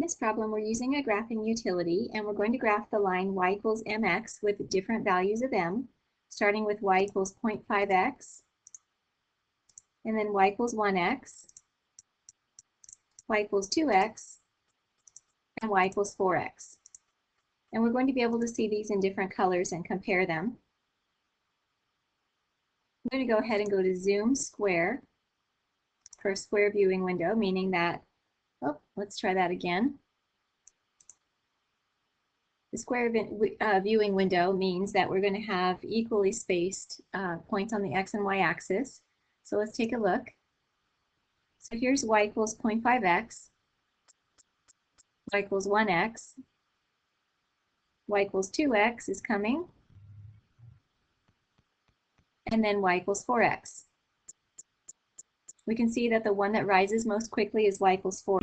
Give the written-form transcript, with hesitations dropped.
this problem, we're using a graphing utility, and we're going to graph the line y equals mx with different values of m, starting with y equals 0.5x, and then y equals 1x, y equals 2x, and y equals 4x. And we're going to be able to see these in different colors and compare them. I'm going to go ahead and go to Zoom Square for a square viewing window, meaning that, oh, let's try that again. The square viewing window means that we're going to have equally spaced points on the x and y axis. So let's take a look. So here's y equals 0.5x, y equals 1x, y equals 2x is coming, and then y equals 4x. We can see that the one that rises most quickly is y equals 4.